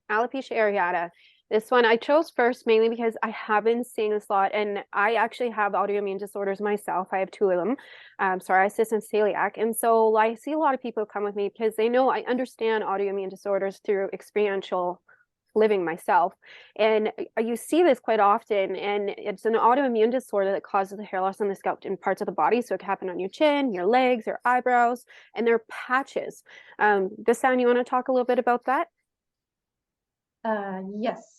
alopecia areata. This one I chose first mainly because I have been seeing this a lot, and I actually have autoimmune disorders myself. I have two of them, psoriasis and celiac. And so I see a lot of people come with me because they know I understand autoimmune disorders through experiential living myself. And you see this quite often, and it's an autoimmune disorder that causes the hair loss on the scalp in parts of the body. So it can happen on your chin, your legs, your eyebrows, and they're patches. Gassan, you want to talk a little bit about that? Yes.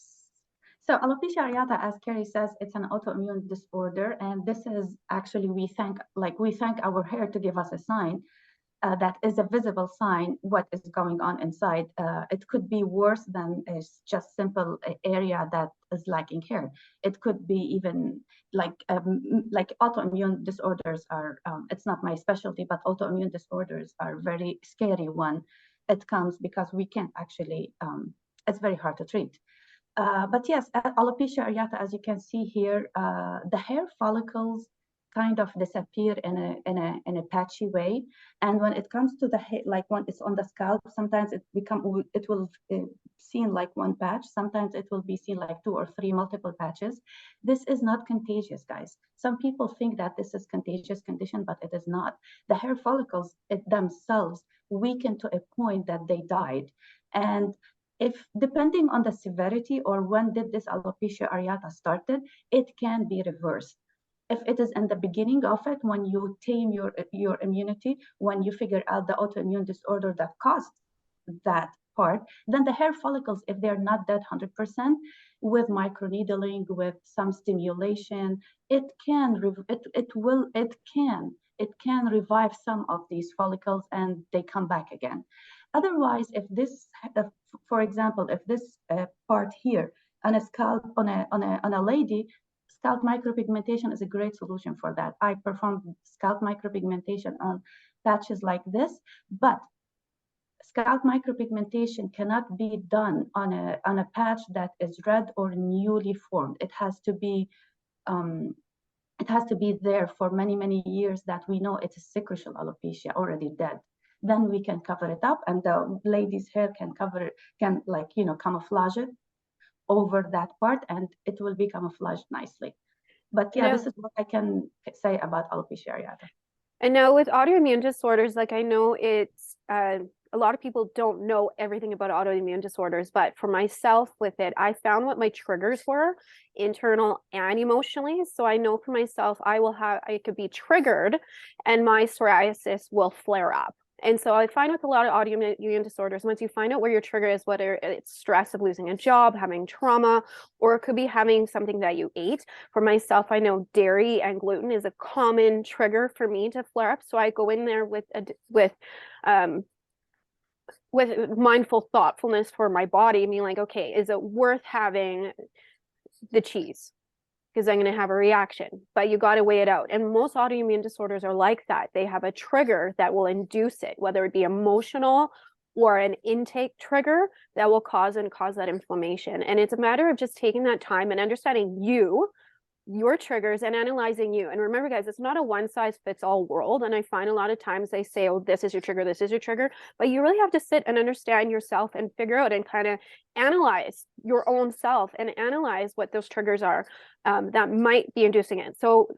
So alopecia areata, as Carrie says, it's an autoimmune disorder, and this is actually we thank our hair to give us a sign that is a visible sign what is going on inside. It could be worse than a just simple area that is lacking hair. It could be even like autoimmune disorders are. It's not my specialty, but autoimmune disorders are very scary one. It comes because we can't actually. It's very hard to treat. But yes, alopecia areata, as you can see here, the hair follicles kind of disappear in a patchy way. And when it comes to the hair, like when it's on the scalp, sometimes it will seen like one patch. Sometimes it will be seen like two or three multiple patches. This is not contagious, guys. Some people think that this is contagious condition, but it is not. The hair follicles themselves weaken to a point that they died. And if depending on the severity or when did this alopecia areata started, it can be reversed. If it is in the beginning of it, when you tame your immunity, when you figure out the autoimmune disorder that caused that part, then the hair follicles, if they're not dead 100%, with microneedling, with some stimulation, it can revive some of these follicles and they come back again. Otherwise, for example, if this part here on a scalp on a lady, scalp micropigmentation is a great solution for that. I perform scalp micropigmentation on patches like this, but scalp micropigmentation cannot be done on a patch that is red or newly formed. Um, it has to be there for many, many years that we know it's a superficial alopecia already dead. Then we can cover it up, and the lady's hair can camouflage it over that part, and it will be camouflaged nicely. But yeah, No. this is what I can say about alopecia areata. And now with autoimmune disorders, like I know it's a lot of people don't know everything about autoimmune disorders, but for myself with it, I found what my triggers were, internal and emotionally. So I know for myself, I could be triggered and my psoriasis will flare up. And so I find with a lot of autoimmune disorders, once you find out where your trigger is, whether it's stress of losing a job, having trauma, or it could be having something that you ate. For myself, I know dairy and gluten is a common trigger for me to flare up. So I go in there um, with mindful thoughtfulness for my body, being like, okay, is it worth having the cheese? Because I'm going to have a reaction, but you got to weigh it out. And most autoimmune disorders are like that. They have a trigger that will induce it, whether it be emotional or an intake trigger that will cause that inflammation. And it's a matter of just taking that time and understanding your triggers and analyzing you. And remember, guys, it's not a one size fits all world. And I find a lot of times they say, oh, this is your trigger, this is your trigger. But you really have to sit and understand yourself and figure out and kind of analyze your own self and analyze what those triggers are that might be inducing it. So,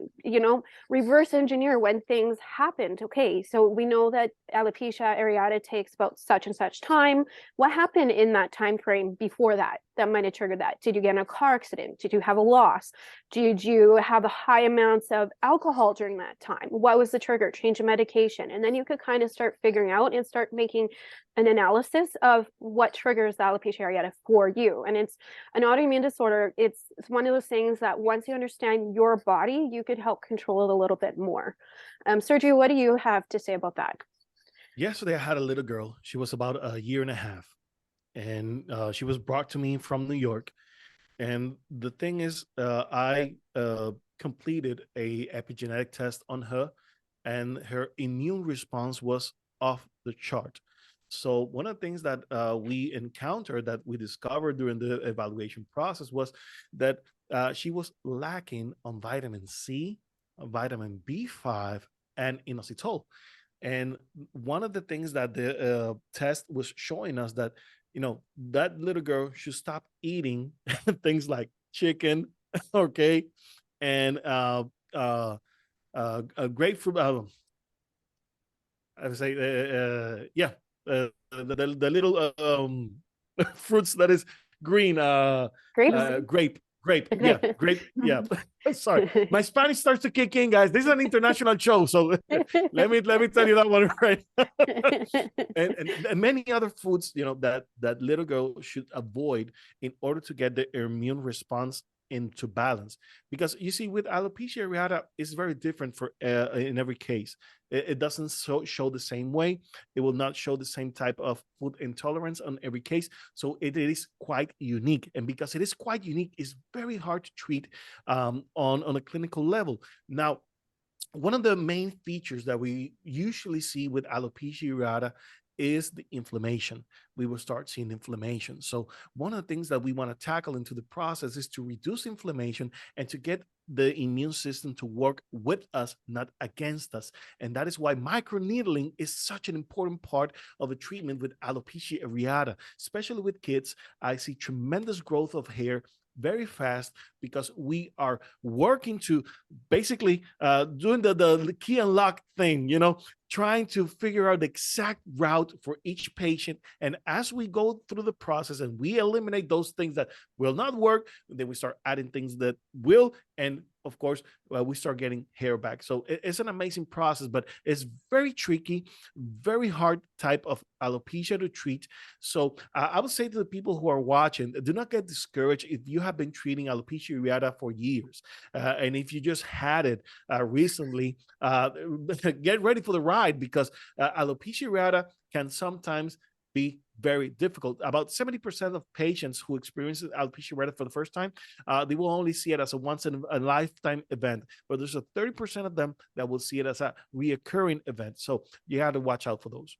reverse engineer when things happened. Okay, so we know that alopecia areata takes about such and such time. What happened in that time frame before that might have triggered that? Did you get in a car accident? Did you have a loss? Did you have high amounts of alcohol during that time? What was the trigger? Change of medication. And then you could kind of start figuring out and start making an analysis of what triggers the alopecia areata for you. And it's an autoimmune disorder. It's one of those things that once you understand your body, you could help control it a little bit more. Sergio, what do you have to say about that? Yesterday, I had a little girl. She was about a year and a half, and she was brought to me from New York. And the thing is, I completed a epigenetic test on her, and her immune response was off the chart. So one of the things that we encountered, that we discovered during the evaluation process, was that she was lacking on vitamin C, vitamin B5, and inositol. And one of the things that the test was showing us, that that little girl should stop eating things like chicken, okay, and grapefruit. I would say, yeah, the little fruits that is green, Grapes. grape, yeah, grape, yeah. Sorry, my Spanish starts to kick in, guys. This is an international show, so let me tell you that one right. and many other foods, that little girl should avoid in order to get the immune response into balance. Because you see, with alopecia areata, it's very different for in every case. It doesn't show the same way. It will not show the same type of food intolerance on every case. So it is quite unique. And because it is quite unique, it's very hard to treat on a clinical level. Now, one of the main features that we usually see with alopecia areata is the inflammation. We will start seeing inflammation. So one of the things that we want to tackle into the process is to reduce inflammation and to get the immune system to work with us, not against us. And that is why microneedling is such an important part of the treatment with alopecia areata, especially with kids. I see tremendous growth of hair very fast because we are working to basically doing the key and lock thing, trying to figure out the exact route for each patient. And as we go through the process and we eliminate those things that will not work, then we start adding things that will. And of course, we start getting hair back. So it's an amazing process, but it's very tricky, very hard type of alopecia to treat. So I would say to the people who are watching, do not get discouraged if you have been treating alopecia areata for years. And if you just had it recently, get ready for the ride, because alopecia areata can sometimes be very difficult. About 70% of patients who experience alopecia areata for the first time, they will only see it as a once in a lifetime event, but there's a 30% of them that will see it as a reoccurring event. So you have to watch out for those.